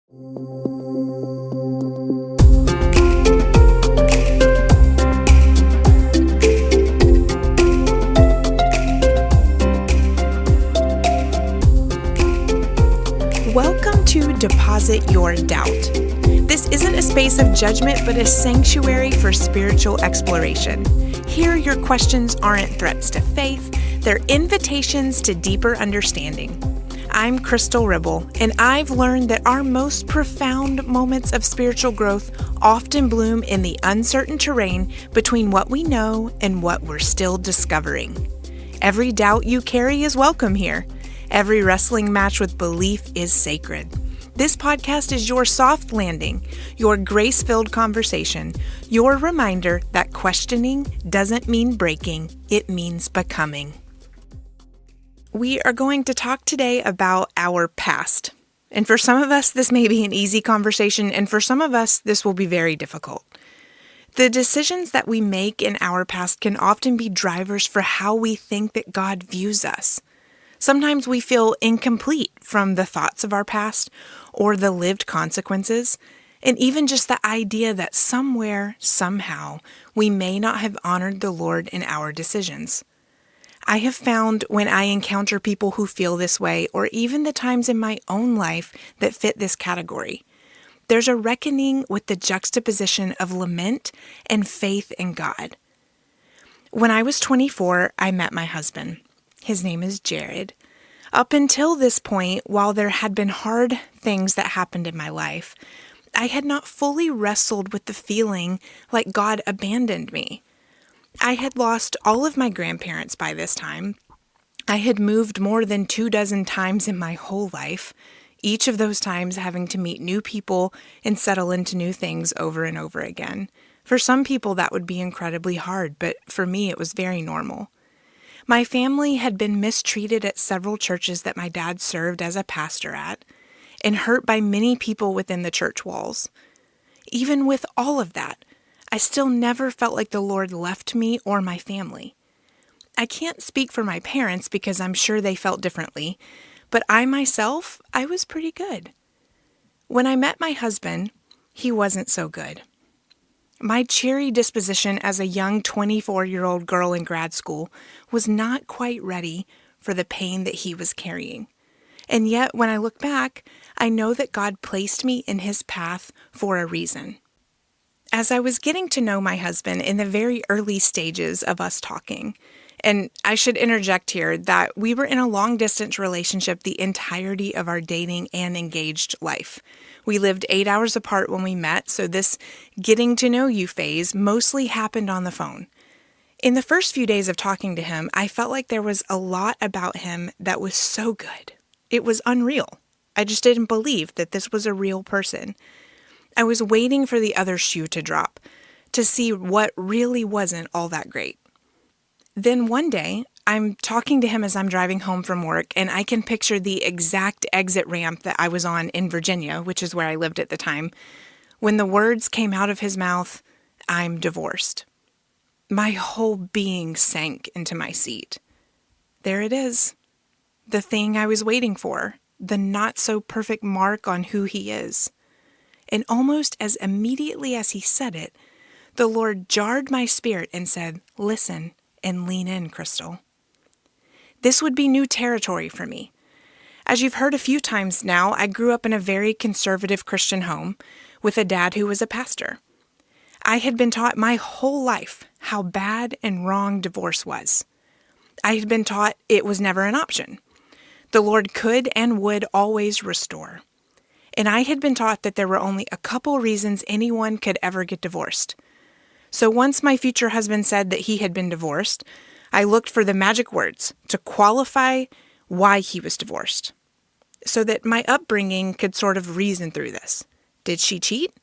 Welcome to Deposit Your Doubt. This isn't a space of judgment, but a sanctuary for spiritual exploration. Here, your questions aren't threats to faith, they're invitations to deeper understanding. I'm Krystal, and I've learned that our most profound moments of spiritual growth often bloom in the uncertain terrain between what we know and what we're still discovering. Every doubt you carry is welcome here. Every wrestling match with belief is sacred. This podcast is your soft landing, your grace-filled conversation, your reminder that questioning doesn't mean breaking, it means becoming. We are going to talk today about our past. And for some of us, this may be an easy conversation, and for some of us, this will be very difficult. The decisions that we make in our past can often be drivers for how we think that God views us. Sometimes we feel incomplete from the thoughts of our past or the lived consequences, and even just the idea that somewhere, somehow, we may not have honored the Lord in our decisions. I have found when I encounter people who feel this way, or even the times in my own life that fit this category, there's a reckoning with the juxtaposition of lament and faith in God. When I was 24, I met my husband. His name is Jared. Up until this point, while there had been hard things that happened in my life, I had not fully wrestled with the feeling like God abandoned me. I had lost all of my grandparents by this time. I had moved more than 24 times in my whole life, each of those times having to meet new people and settle into new things over and over again. For some people, that would be incredibly hard, but for me, it was very normal. My family had been mistreated at several churches that my dad served as a pastor at, and hurt by many people within the church walls. Even with all of that, I still never felt like the Lord left me or my family. I can't speak for my parents because I'm sure they felt differently, but I myself, I was pretty good. When I met my husband, he wasn't so good. My cheery disposition as a young 24-year-old girl in grad school was not quite ready for the pain that he was carrying. And yet, when I look back, I know that God placed me in his path for a reason. As I was getting to know my husband in the very early stages of us talking, and I should interject here that we were in a long-distance relationship the entirety of our dating and engaged life. We lived 8 hours apart when we met, so this getting to know you phase mostly happened on the phone. In the first few days of talking to him, I felt like there was a lot about him that was so good. It was unreal. I just didn't believe that this was a real person. I was waiting for the other shoe to drop, to see what really wasn't all that great. Then one day, I'm talking to him as I'm driving home from work, and I can picture the exact exit ramp that I was on in Virginia, which is where I lived at the time, when the words came out of his mouth, "I'm divorced." My whole being sank into my seat. There it is. The thing I was waiting for, the not-so-perfect mark on who he is. And almost as immediately as he said it, the Lord jarred my spirit and said, "Listen and lean in, Krystal." This would be new territory for me. As you've heard a few times now, I grew up in a very conservative Christian home with a dad who was a pastor. I had been taught my whole life how bad and wrong divorce was. I had been taught it was never an option. The Lord could and would always restore. And I had been taught that there were only a couple reasons anyone could ever get divorced. So once my future husband said that he had been divorced, I looked for the magic words to qualify why he was divorced, so that my upbringing could sort of reason through this. Did she cheat?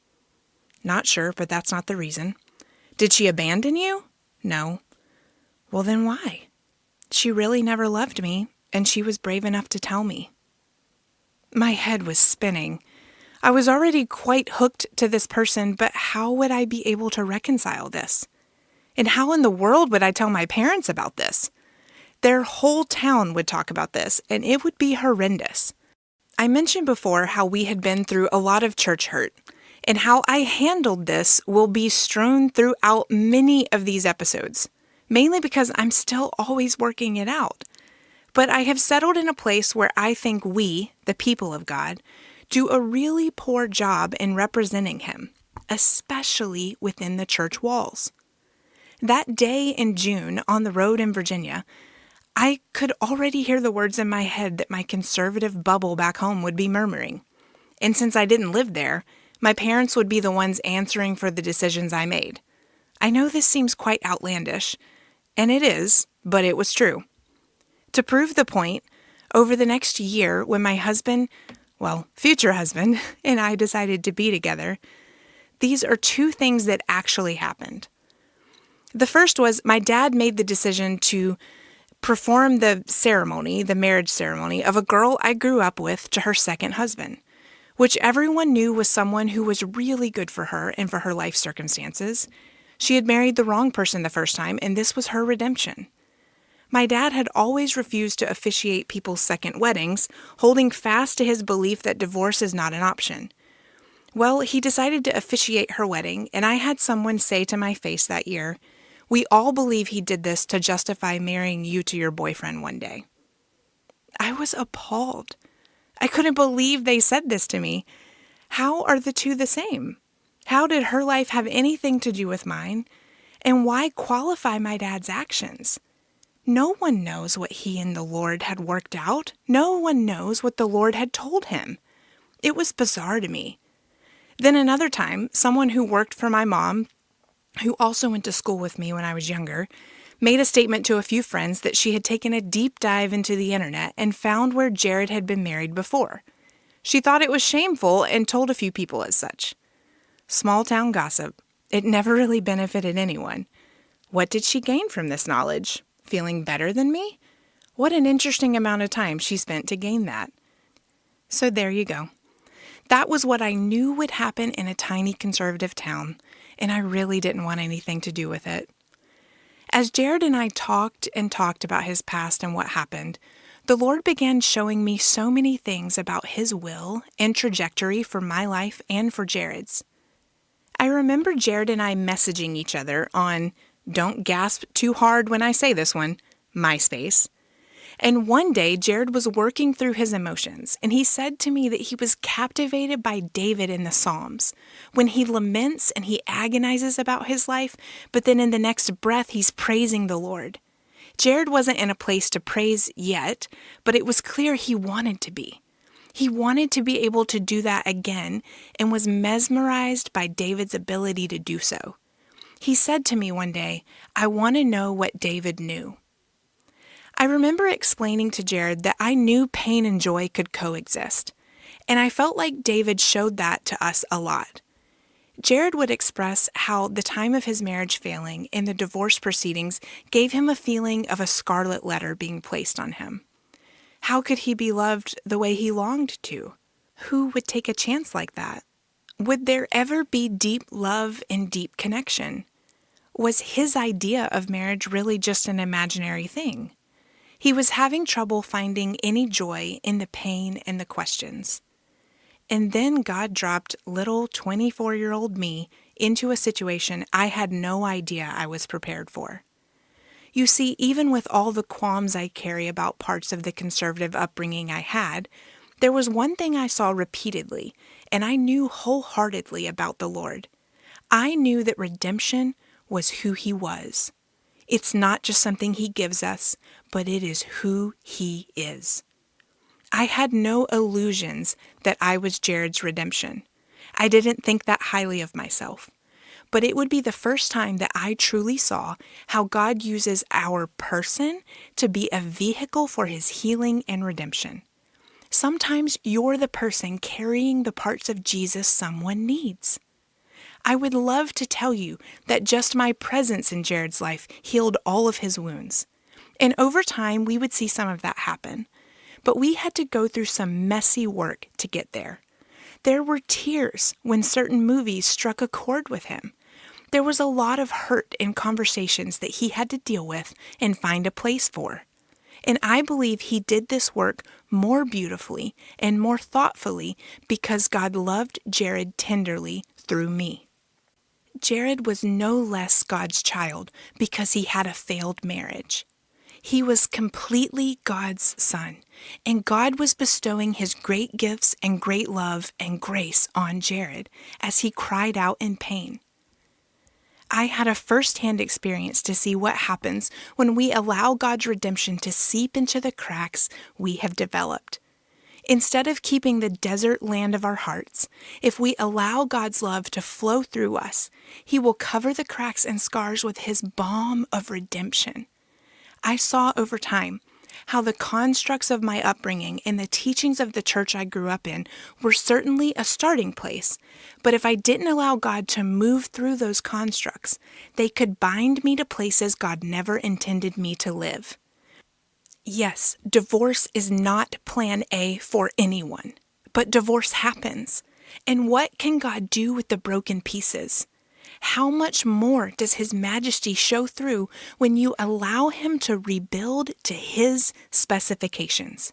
Not sure, but that's not the reason. Did she abandon you? No. Well, then why? She really never loved me, and she was brave enough to tell me. My head was spinning. I was already quite hooked to this person, but how would I be able to reconcile this? And how in the world would I tell my parents about this? Their whole town would talk about this, and it would be horrendous. I mentioned before how we had been through a lot of church hurt, and how I handled this will be strewn throughout many of these episodes, mainly because I'm still always working it out. But I have settled in a place where I think we, the people of God, do a really poor job in representing Him, especially within the church walls. That day in June on the road in Virginia, I could already hear the words in my head that my conservative bubble back home would be murmuring. And since I didn't live there, my parents would be the ones answering for the decisions I made. I know this seems quite outlandish, and it is, but it was true. To prove the point, over the next year, when my husband, future husband, and I decided to be together, these are two things that actually happened. The first was my dad made the decision to perform the marriage ceremony of a girl I grew up with to her second husband, which everyone knew was someone who was really good for her and for her life circumstances. She had married the wrong person the first time, and this was her redemption. My dad had always refused to officiate people's second weddings, holding fast to his belief that divorce is not an option. Well, he decided to officiate her wedding, and I had someone say to my face that year, "We all believe he did this to justify marrying you to your boyfriend one day." I was appalled. I couldn't believe they said this to me. How are the two the same? How did her life have anything to do with mine? And why qualify my dad's actions? No one knows what he and the Lord had worked out. No one knows what the Lord had told him. It was bizarre to me. Then another time, someone who worked for my mom, who also went to school with me when I was younger, made a statement to a few friends that she had taken a deep dive into the internet and found where Jared had been married before. She thought it was shameful and told a few people as such. Small town gossip. It never really benefited anyone. What did she gain from this knowledge? Feeling better than me? What an interesting amount of time she spent to gain that. So there you go. That was what I knew would happen in a tiny conservative town, and I really didn't want anything to do with it. As Jared and I talked about his past and what happened, the Lord began showing me so many things about His will and trajectory for my life and for Jared's. I remember Jared and I messaging each other on, don't gasp too hard when I say this one, MySpace. And one day, Jared was working through his emotions, and he said to me that he was captivated by David in the Psalms, when he laments and he agonizes about his life, but then in the next breath, he's praising the Lord. Jared wasn't in a place to praise yet, but it was clear he wanted to be. He wanted to be able to do that again and was mesmerized by David's ability to do so. He said to me one day, "I want to know what David knew." I remember explaining to Jared that I knew pain and joy could coexist, and I felt like David showed that to us a lot. Jared would express how the time of his marriage failing and the divorce proceedings gave him a feeling of a scarlet letter being placed on him. How could he be loved the way he longed to? Who would take a chance like that? Would there ever be deep love and deep connection? Was his idea of marriage really just an imaginary thing? He was having trouble finding any joy in the pain and the questions. And then God dropped little 24-year-old me into a situation I had no idea I was prepared for. You see, even with all the qualms I carry about parts of the conservative upbringing I had, there was one thing I saw repeatedly, and I knew wholeheartedly about the Lord. I knew that redemption was who He was. It's not just something He gives us, but it is who He is. I had no illusions that I was Jared's redemption. I didn't think that highly of myself. But it would be the first time that I truly saw how God uses our person to be a vehicle for His healing and redemption. Sometimes you're the person carrying the parts of Jesus someone needs. I would love to tell you that just my presence in Jared's life healed all of his wounds. And over time, we would see some of that happen. But we had to go through some messy work to get there. There were tears when certain movies struck a chord with him. There was a lot of hurt in conversations that he had to deal with and find a place for. And I believe he did this work more beautifully and more thoughtfully because God loved Jared tenderly through me. Jared was no less God's child because he had a failed marriage. He was completely God's son, and God was bestowing his great gifts and great love and grace on Jared as he cried out in pain. I had a first-hand experience to see what happens when we allow God's redemption to seep into the cracks we have developed. Instead of keeping the desert land of our hearts, if we allow God's love to flow through us, he will cover the cracks and scars with his balm of redemption. I saw over time how the constructs of my upbringing and the teachings of the church I grew up in were certainly a starting place, but if I didn't allow God to move through those constructs, they could bind me to places God never intended me to live. Yes, divorce is not plan A for anyone, but divorce happens. And what can God do with the broken pieces? How much more does His majesty show through when you allow Him to rebuild to His specifications?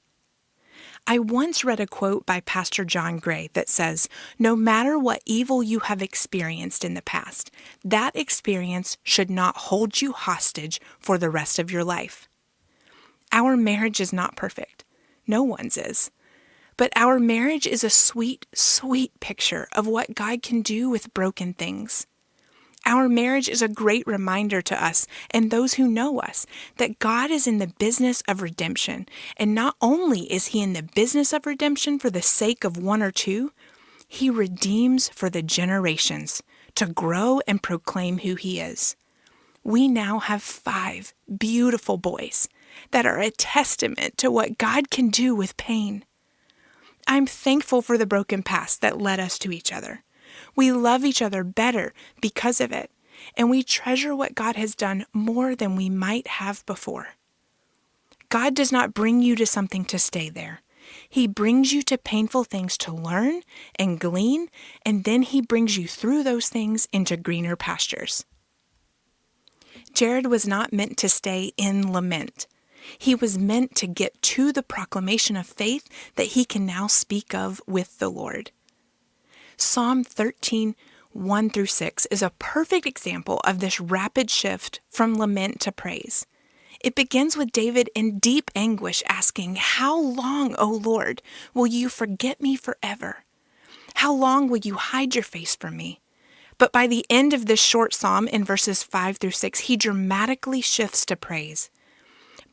I once read a quote by Pastor John Gray that says, "No matter what evil you have experienced in the past, that experience should not hold you hostage for the rest of your life." Our marriage is not perfect. No one's is. But our marriage is a sweet, sweet picture of what God can do with broken things. Our marriage is a great reminder to us and those who know us that God is in the business of redemption. And not only is He in the business of redemption for the sake of one or two, He redeems for the generations to grow and proclaim who He is. We now have 5 beautiful boys that are a testament to what God can do with pain. I'm thankful for the broken past that led us to each other. We love each other better because of it, and we treasure what God has done more than we might have before. God does not bring you to something to stay there. He brings you to painful things to learn and glean, and then He brings you through those things into greener pastures. Jared was not meant to stay in lament. He was meant to get to the proclamation of faith that he can now speak of with the Lord. Psalm 13, 1-6 is a perfect example of this rapid shift from lament to praise. It begins with David in deep anguish asking, "How long, O Lord, will you forget me forever? How long will you hide your face from me?" But by the end of this short psalm in verses 5-6, he dramatically shifts to praise.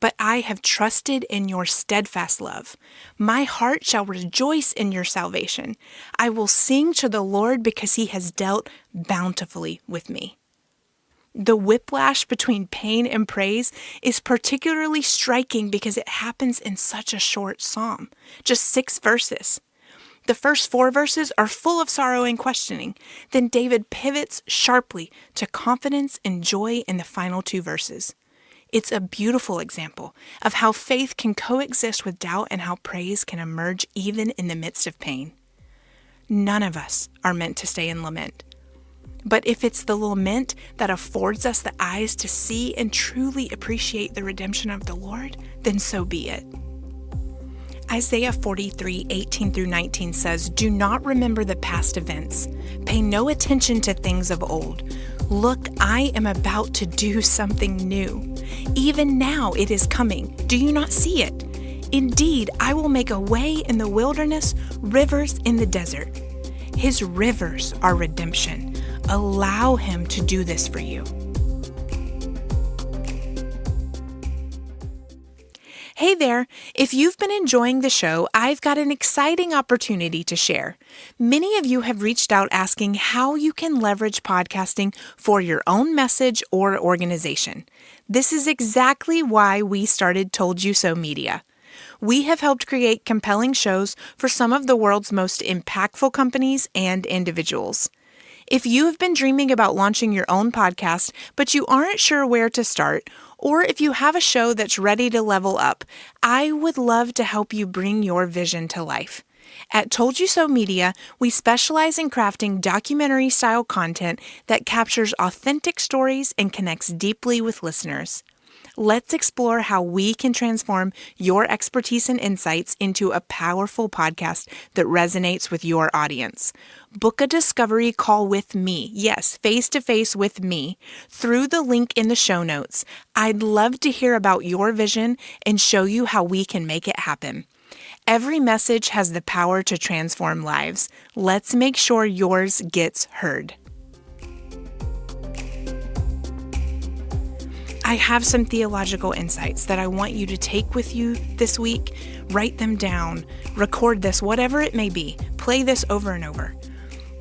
"But I have trusted in your steadfast love. My heart shall rejoice in your salvation. I will sing to the Lord because He has dealt bountifully with me." The whiplash between pain and praise is particularly striking because it happens in such a short psalm, just 6 verses. The first 4 verses are full of sorrow and questioning. Then David pivots sharply to confidence and joy in the final 2 verses. It's a beautiful example of how faith can coexist with doubt and how praise can emerge even in the midst of pain. None of us are meant to stay in lament. But if it's the lament that affords us the eyes to see and truly appreciate the redemption of the Lord, then so be it. Isaiah 43, 18-19 says, "Do not remember the past events. Pay no attention to things of old. Look, I am about to do something new. Even now it is coming. Do you not see it? Indeed, I will make a way in the wilderness, rivers in the desert." His rivers are redemption. Allow Him to do this for you. Hey there! If you've been enjoying the show, I've got an exciting opportunity to share. Many of you have reached out asking how you can leverage podcasting for your own message or organization. This is exactly why we started Told You So Media. We have helped create compelling shows for some of the world's most impactful companies and individuals. If you have been dreaming about launching your own podcast, but you aren't sure where to start, or if you have a show that's ready to level up, I would love to help you bring your vision to life. At Told You So Media, we specialize in crafting documentary-style content that captures authentic stories and connects deeply with listeners. Let's explore how we can transform your expertise and insights into a powerful podcast that resonates with your audience. Book a discovery call with me, yes, face-to-face with me, through the link in the show notes. I'd love to hear about your vision and show you how we can make it happen. Every message has the power to transform lives. Let's make sure yours gets heard. I have some theological insights that I want you to take with you this week. Write them down, record this, whatever it may be. Play this over and over.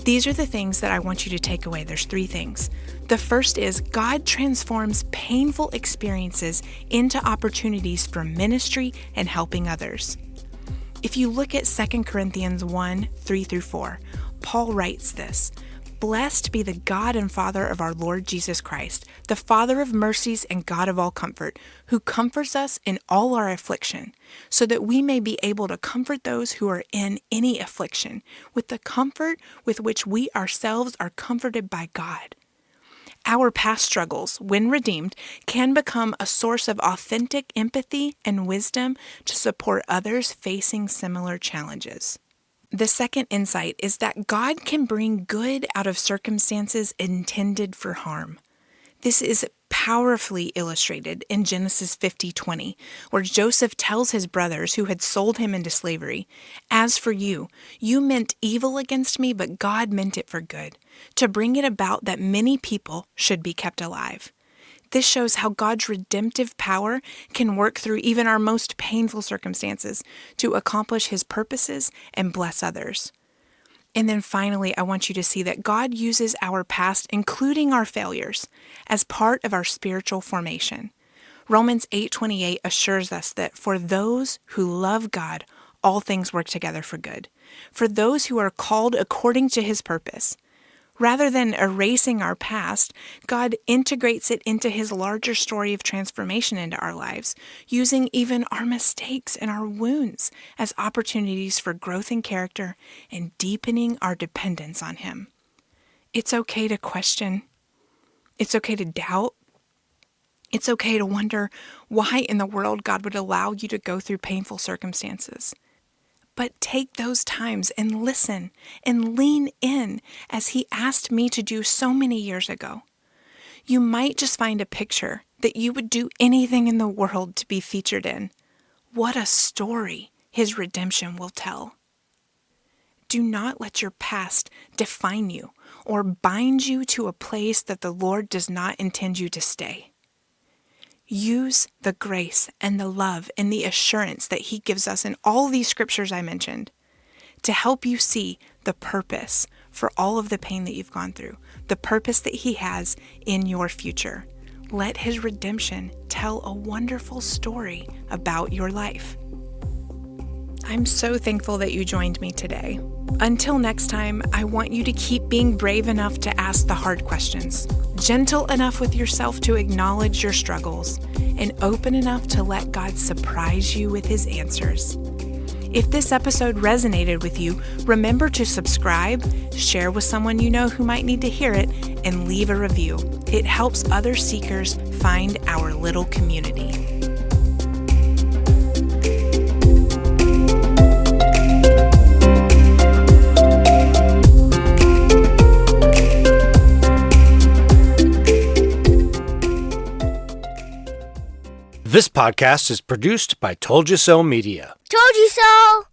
These are the things that I want you to take away. There's 3 things. The first is God transforms painful experiences into opportunities for ministry and helping others. If you look at 2 Corinthians 1, 3-4, Paul writes this: "Blessed be the God and Father of our Lord Jesus Christ, the Father of mercies and God of all comfort, who comforts us in all our affliction, so that we may be able to comfort those who are in any affliction, with the comfort with which we ourselves are comforted by God." Our past struggles, when redeemed, can become a source of authentic empathy and wisdom to support others facing similar challenges. The second insight is that God can bring good out of circumstances intended for harm. This is powerfully illustrated in Genesis 50:20, where Joseph tells his brothers who had sold him into slavery, "As for you, you meant evil against me, but God meant it for good, to bring it about that many people should be kept alive." This shows how God's redemptive power can work through even our most painful circumstances to accomplish His purposes and bless others. And then finally, I want you to see that God uses our past, including our failures, as part of our spiritual formation. Romans 8:28 assures us that for those who love God, all things work together for good, for those who are called according to His purpose. Rather than erasing our past, God integrates it into His larger story of transformation into our lives, using even our mistakes and our wounds as opportunities for growth in character and deepening our dependence on Him. It's okay to question. It's okay to doubt. It's okay to wonder why in the world God would allow you to go through painful circumstances. But take those times and listen and lean in as He asked me to do so many years ago. You might just find a picture that you would do anything in the world to be featured in. What a story His redemption will tell. Do not let your past define you or bind you to a place that the Lord does not intend you to stay. Use the grace and the love and the assurance that He gives us in all these scriptures I mentioned to help you see the purpose for all of the pain that you've gone through, the purpose that He has in your future. Let His redemption tell a wonderful story about your life. I'm so thankful that you joined me today. Until next time, I want you to keep being brave enough to ask the hard questions, gentle enough with yourself to acknowledge your struggles, and open enough to let God surprise you with His answers. If this episode resonated with you, remember to subscribe, share with someone you know who might need to hear it, and leave a review. It helps other seekers find our little community. This podcast is produced by Told You So Media. Told you so!